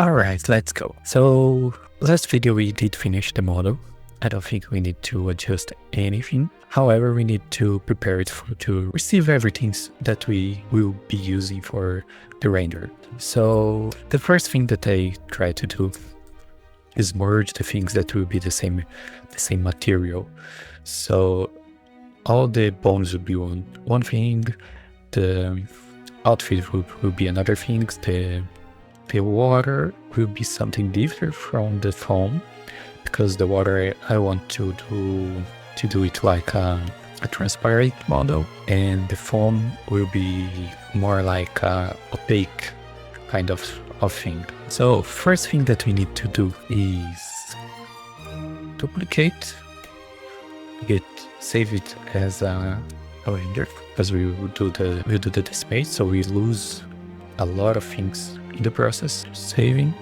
Alright, let's go. So last video we did finish the model. I don't think we need to adjust anything. However, we need to prepare it to receive everything that we will be using for the render. So the first thing that I try to do is merge the things that will be the same material. So all the bones will be one thing, the outfit will be another thing, the water will be something different from the foam, because the water I want to do it like a transparent model, and the foam will be more like a opaque kind of thing. So first thing that we need to do is duplicate, save it as a render, because we will do the display, so we lose a lot of things in the process. Saving.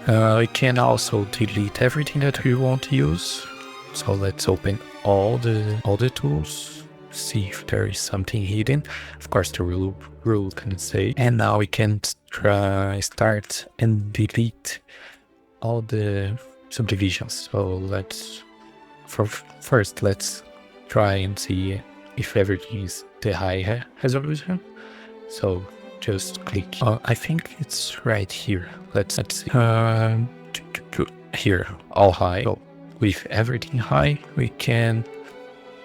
We can also delete everything that we won't use. So let's open all the tools, see if there is something hidden. Of course, the rule can say. And now we can start and delete all the subdivisions. So first let's try and see if everything is the high resolution. So just click. I think it's right here. Let's see. Here, all high. So with everything high, we can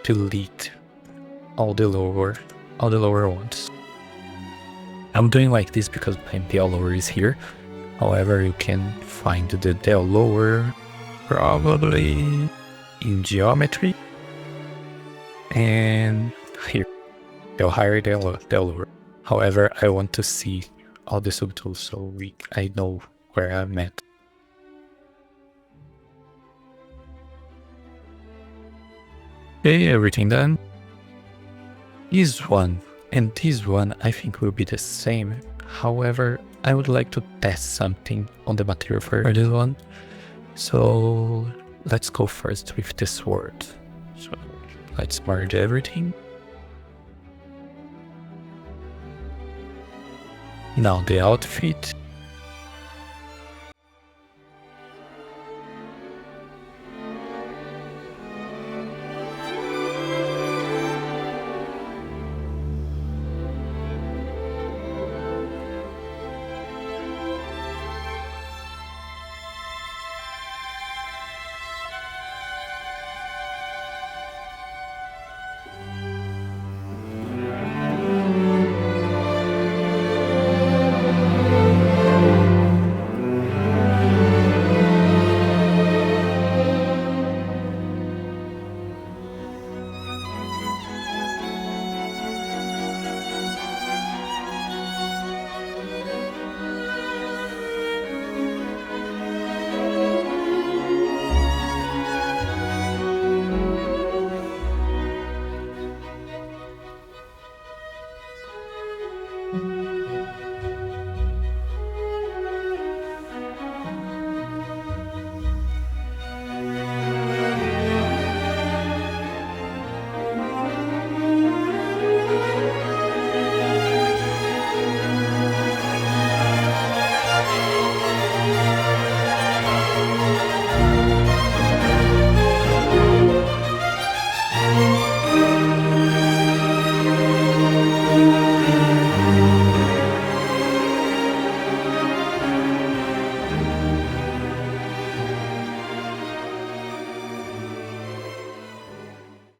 delete all the lower ones. I'm doing like this because my del lower is here. However, you can find the del lower probably in geometry, and here, del higher, del lower. However, I want to see all the subtools so I know where I'm at. Okay, everything done. This one and this one I think will be the same. However, I would like to test something on the material for this one. So let's go first with the sword. So let's merge everything. Now the outfit.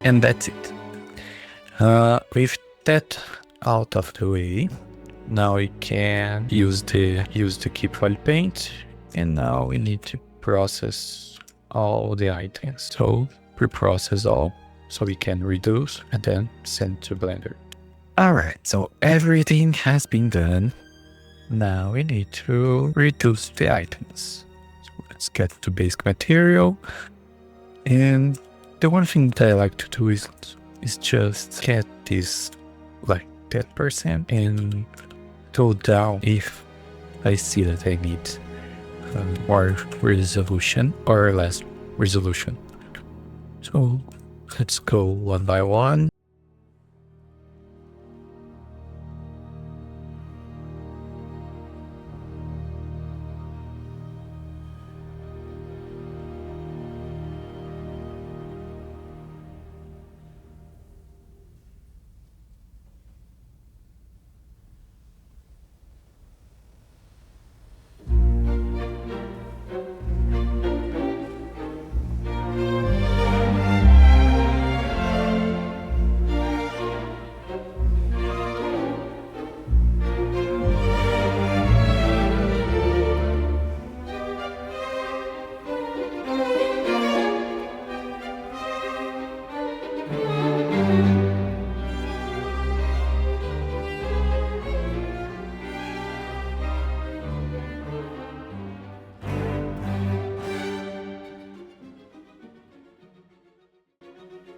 And that's it. With that out of the way, now we can use the keep file paint, and now we need to process all the items. So pre-process all, so we can reduce and then send to Blender. Alright, so everything has been done. Now we need to reduce the items. So let's get to basic material, and the one thing that I like to do is just get this like 10% and go down if I see that I need more resolution or less resolution. So let's go one by one.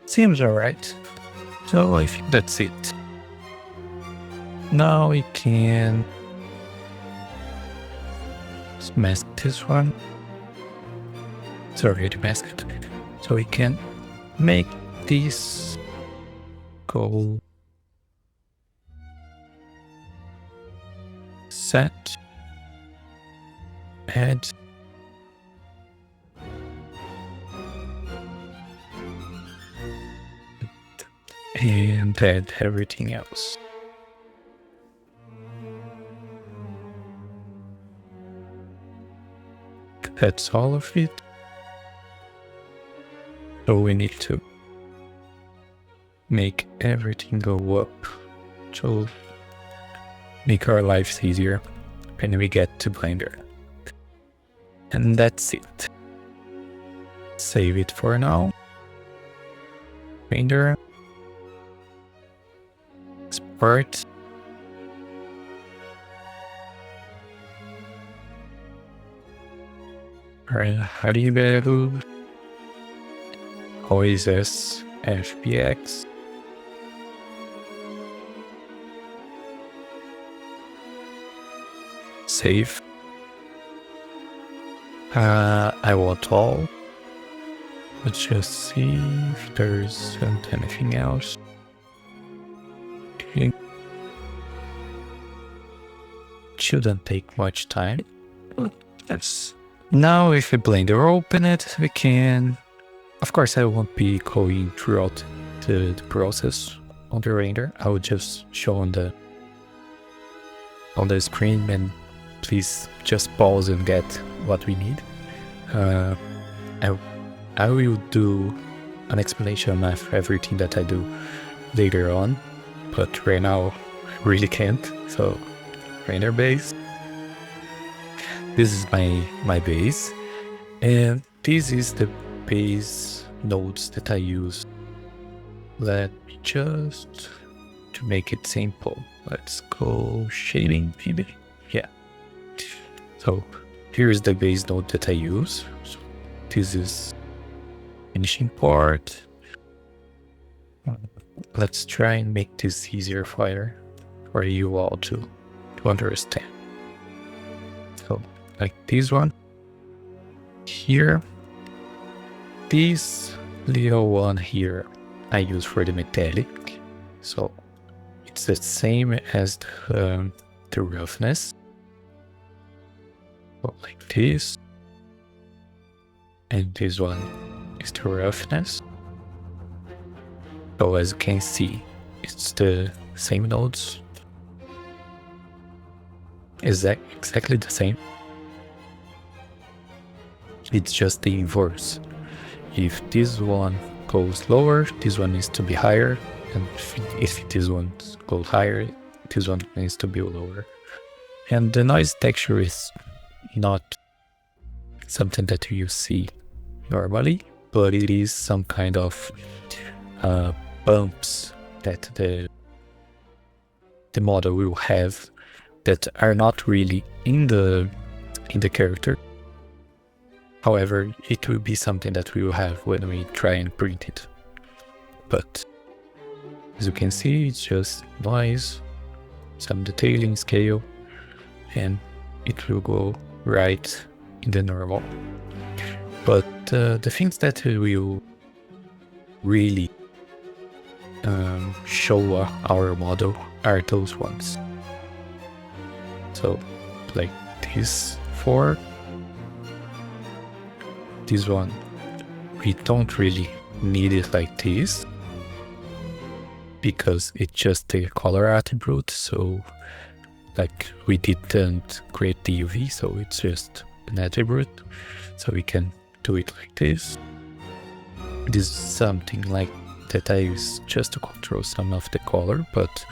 Seems alright. So I think that's it. Now we can mask this one. It's already masked. So we can make this go set, add, and add everything else. That's all of it. So we need to make everything go up to make our lives easier when we get to Blender. And that's it. Save it for now. Blender. Export. Harribel. Oasis FBX. Save. I want all. Let's just see if there isn't anything else. Okay. Shouldn't take much time. Yes. Now if we Blender open it, we can... Of course I won't be going throughout the process on the render. I will just show on the screen, and please just pause and get what we need. I will do an explanation of everything that I do later on, but right now I really can't. So render base. This is my base, and this is the base nodes that I use. Let me just, to make it simple, let's go shading maybe. Yeah. So here's the base node that I use. So this is finishing part. Let's try and make this easier for you all to understand. So like this one here, this little one here I use for the metallic, so it's the same as the roughness. So like this, and this one is the roughness. So as you can see, it's the same nodes, exactly the same. It's just the inverse. If this one goes lower, this one needs to be higher, and if this one goes higher, this one needs to be lower. And the noise texture is not something that you see normally, but it is some kind of bumps that the model will have that are not really in the character. However, it will be something that we will have when we try and print it. But as you can see, it's just noise, some detailing scale, and it will go right in the normal. But the things that will really show our model are those ones. So like this four. This one, we don't really need it like this because it's just a color attribute. So like we didn't create the UV, so it's just an attribute. So we can do it like this. This is something like that I use just to control some of the color, but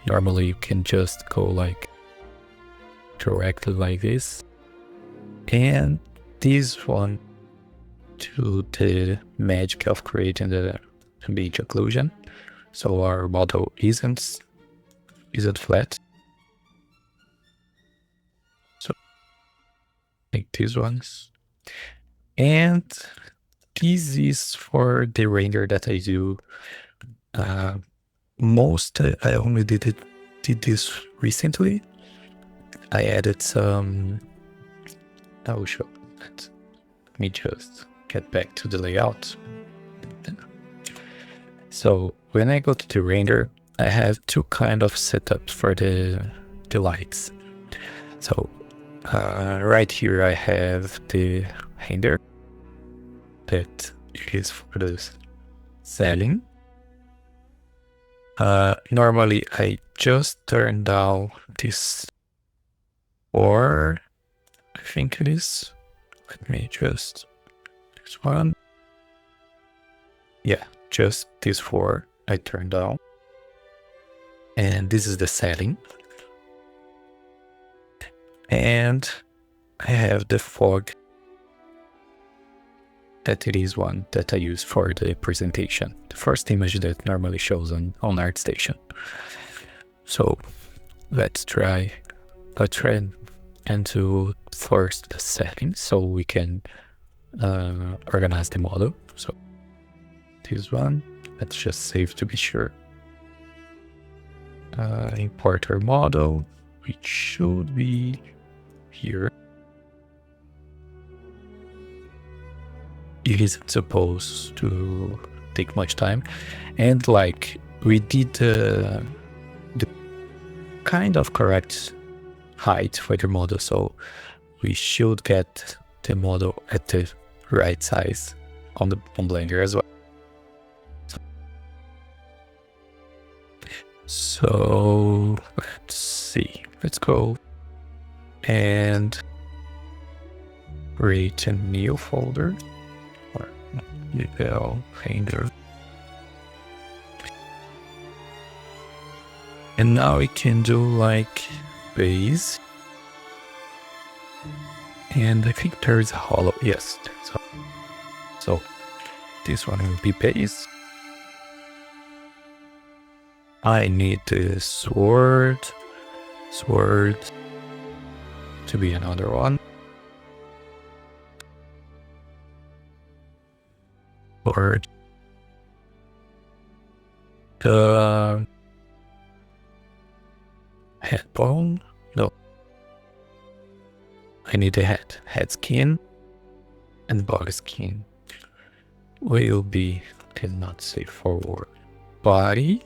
normally you can just go like directly like this. And this one, to the magic of creating the image occlusion, so our model isn't flat. So like these ones. And this is for the render that I do. I only did this recently. I added some. I will show that. Let me just get back to the layout. So when I go to the render, I have two kind of setups for the lights. So right here I have the render that is for the selling. Normally I just turn down this, or I think it is. Let me just this one. Yeah, just this 4 I turn down. And this is the setting. And I have the fog, that it is one that I use for the presentation. The first image that normally shows on ArtStation. So let's try and to first the settings so we can organize the model. So this one, let's just save to be sure. Import our model, which should be here. It isn't supposed to take much time, and like we did the kind of correct height for the model, so we should get the model at the right size on Blender as well. So let's see, let's go and create a new folder, or Harribel Painter. And now we can do like base. And I think there is a hollow. Yes, there's a hollow. So this one will be base. I need the sword to be another one. Or the head bone. No, I need the head skin, and body skin will be, cannot say forward. Body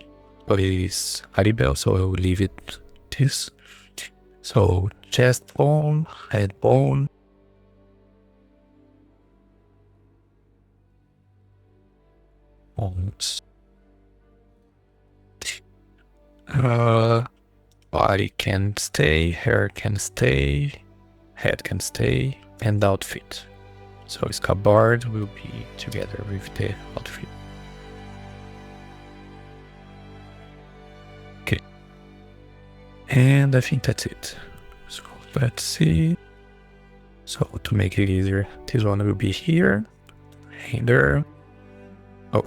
is Harribel, so I will leave it this. So chest bone, head bone, bones. Body can stay, hair can stay, head can stay, and outfit. So scabbard will be together with the outfit. Okay. And I think that's it. So let's see. So to make it easier, this one will be here, and there. Oh,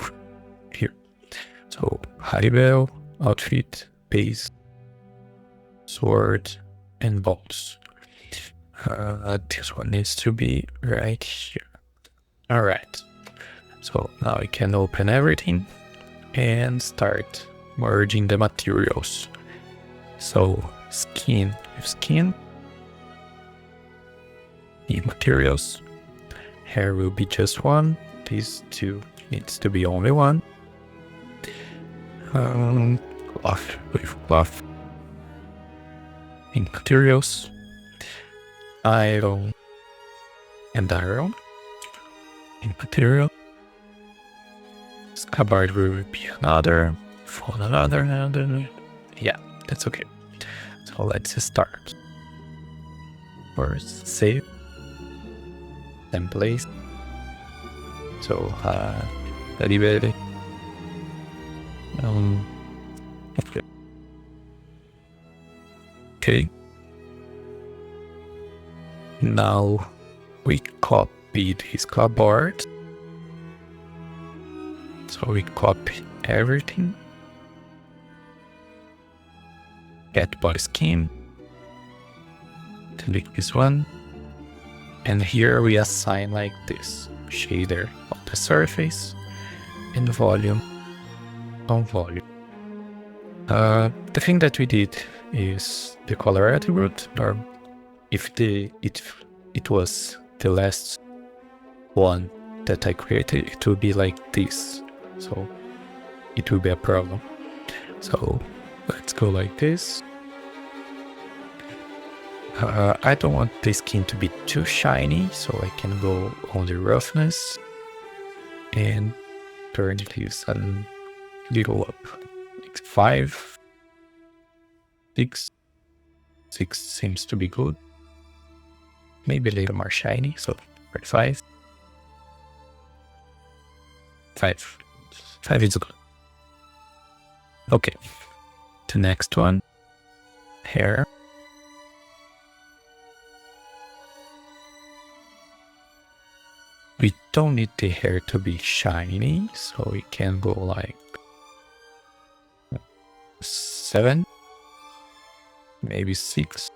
here. So Harribel, outfit, base, sword, and bolts. This one needs to be right here. All right. So now we can open everything and start merging the materials. So skin with skin. Need materials. Hair will be just one. These two needs to be only one. Cloth with cloth. In materials. Iron and iron. In material. Scabbard will be another. For another. Yeah, that's okay. So let's start. First, save. Then place. So, Harribel. Okay. Okay. Now we copy this cardboard. So we copy everything. Get body skin. Delete this one. And here we assign like this. shader on the surface and volume on volume. The thing that we did is the color attribute, or if it was the last one that I created, it will be like this, so it will be a problem. So let's go like this. I don't want the skin to be too shiny, so I can go on the roughness and turn this a little up, like 5, 6. 6 seems to be good. Maybe a little more shiny, so 5. 5. 5 is good. Okay, the next one, hair. We don't need the hair to be shiny, so we can go like 7, maybe 6.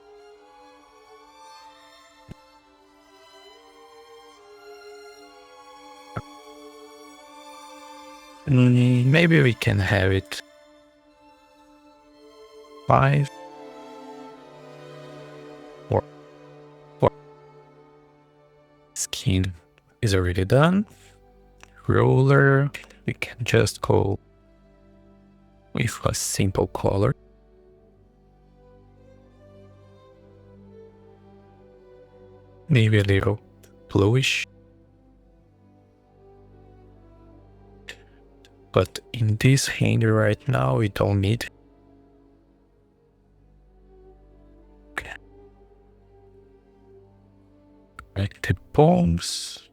Maybe we can have it 5 or 4. Skin is already done. Roller, we can just go with a simple color. Maybe a little bluish. But in this hand right now, we don't need. Okay. Like the palms.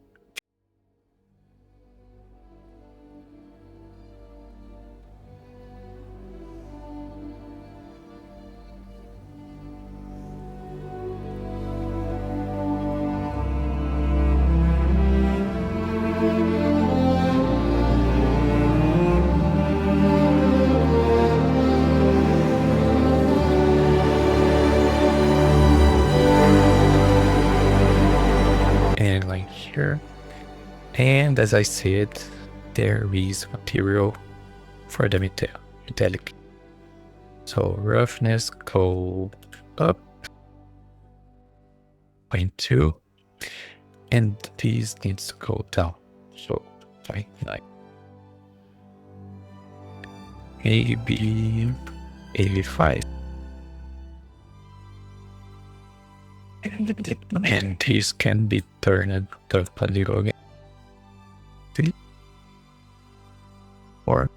And like here. And as I said, there is material for the metallic. So roughness go up 0.2, and this needs to go down. So 0.9. Maybe 85. And this can be turned up a little again. 4.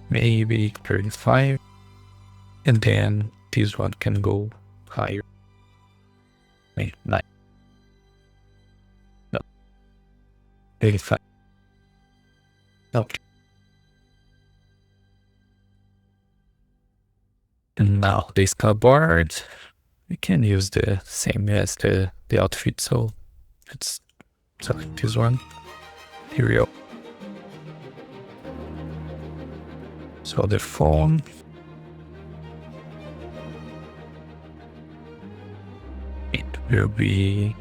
Maybe 35. And then this one can go higher. Maybe 9. No. 85. Okay. And now this cardboard, we can use the same as the outfit, so let's select this one. Here we go. So the phone. It will be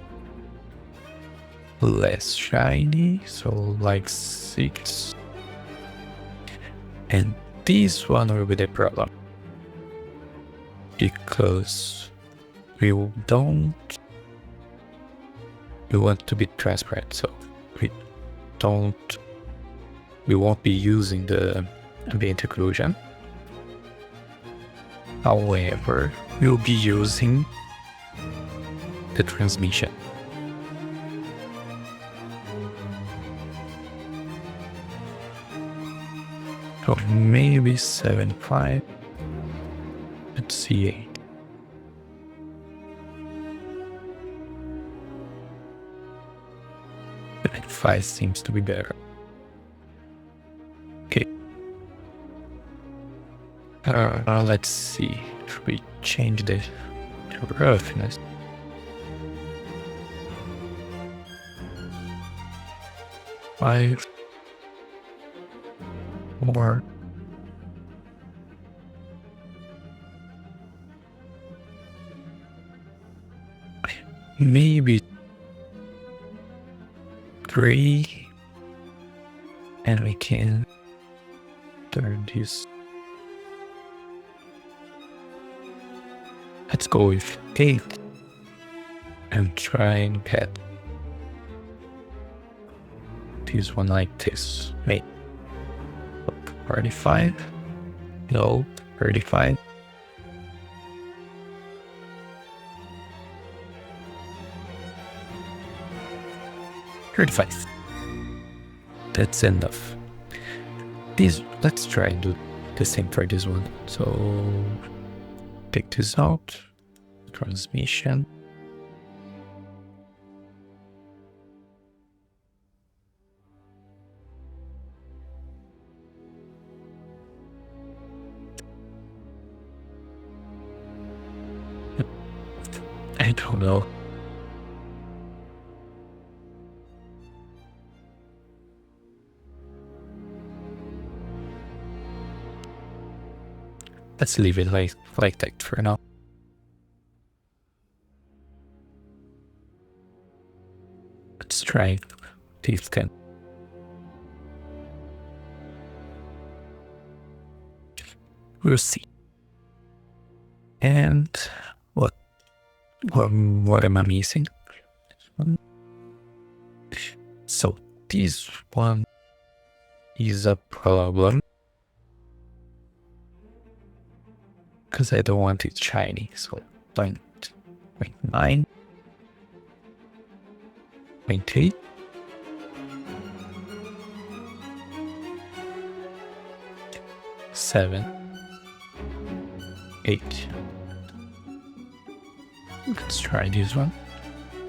less shiny, so like 6. And this one will be the problem, because we want to be transparent, so we won't be using the ambient occlusion. However, we'll be using the transmission. So maybe 7.5. Let's see 8. And 5 seems to be better. Okay. Let's see if we change the roughness. Five more. maybe 3, and we can turn this. Let's go with 8 and try and get this one like this. Wait, 35? No, 35. That's enough. Let's try and do the same for this one. So take this out. Transmission. I don't know. Let's leave it like that for now. Let's try this can. We'll see. And what am I missing? So this one is a problem because I don't want it shiny. So 0.9, 0.8, 7, 8. Let's try this one.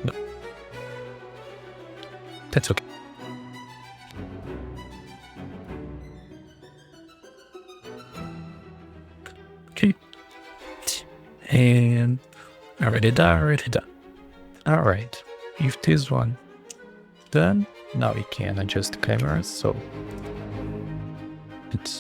No. That's okay. Okay. And already done. Alright. If this one done, now we can adjust the camera, so it's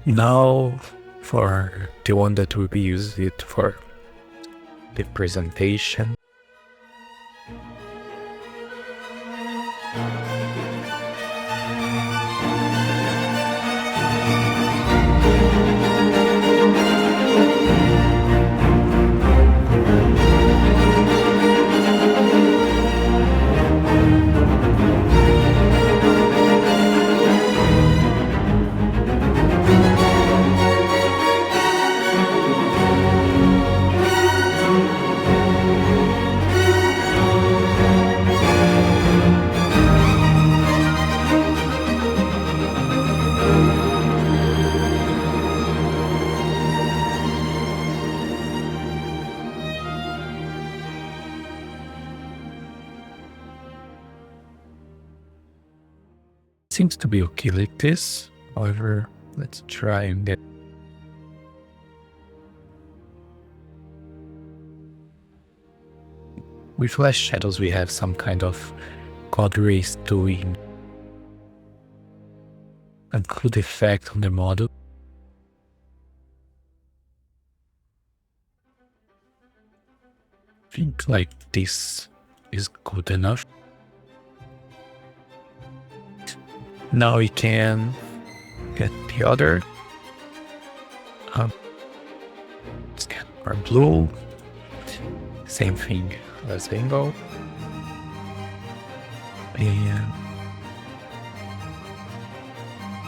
now for the one that will be used it for the presentation. Seems to be okay like this. However, let's try and get with less shadows. We have some kind of cloud rays doing a good effect on the model. I think like this is good enough. Now we can get the other. Scan our blue. Same thing as angle. And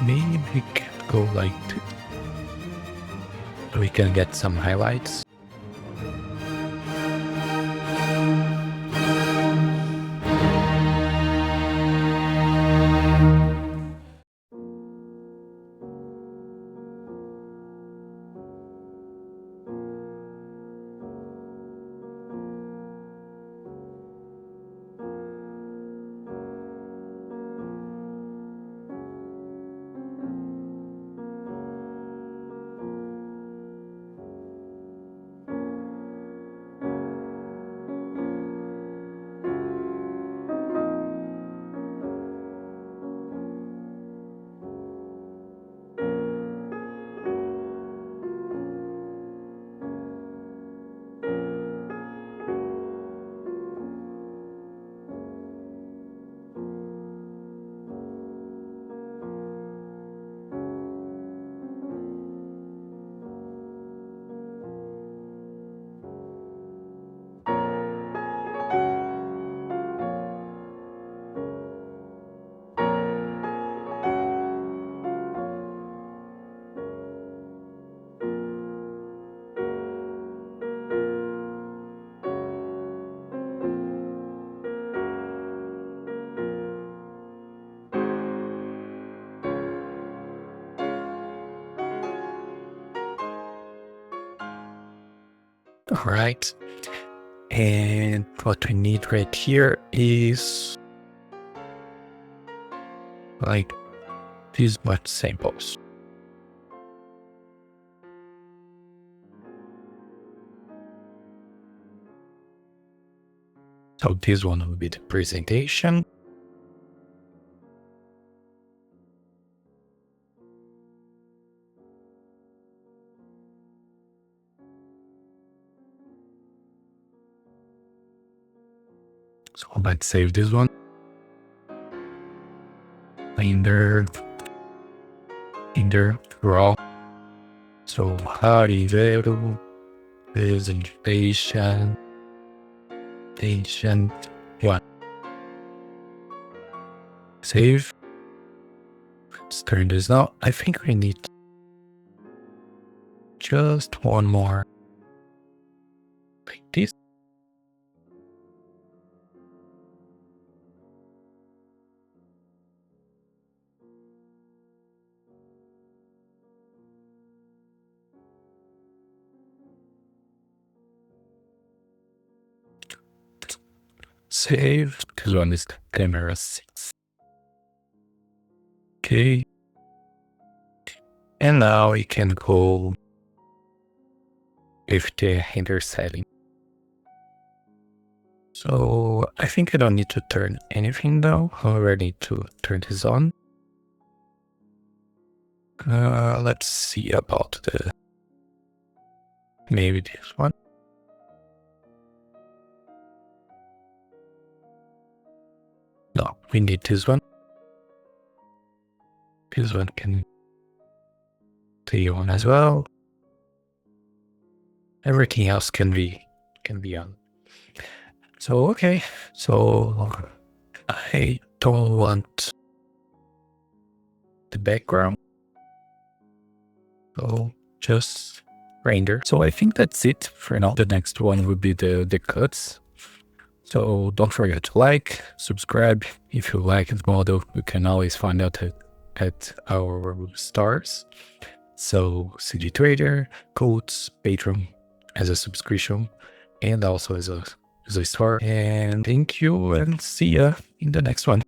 maybe we can go like this. We can get some highlights. All right. And what we need right here is like these much samples. So this one will be the presentation. So let's save this one. Render raw. So Harribel presentation 1. Save. Let's turn this now. I think we need just one more like this. Save. This one is camera 6. Okay. And now we can go with the render setting. So I think I don't need to turn anything though. However, I need to turn this on. Let's see about maybe this one. No, we need this one. This one can stay on as well. Everything else can be on. So okay, so I don't want the background. So just render. So I think that's it for now. The next one would be the cuts. So don't forget to like, subscribe. If you like the model, you can always find out at our stars. So CG Trader, Codes, Patreon as a subscription, and also as a star. And thank you, and see ya in the next one.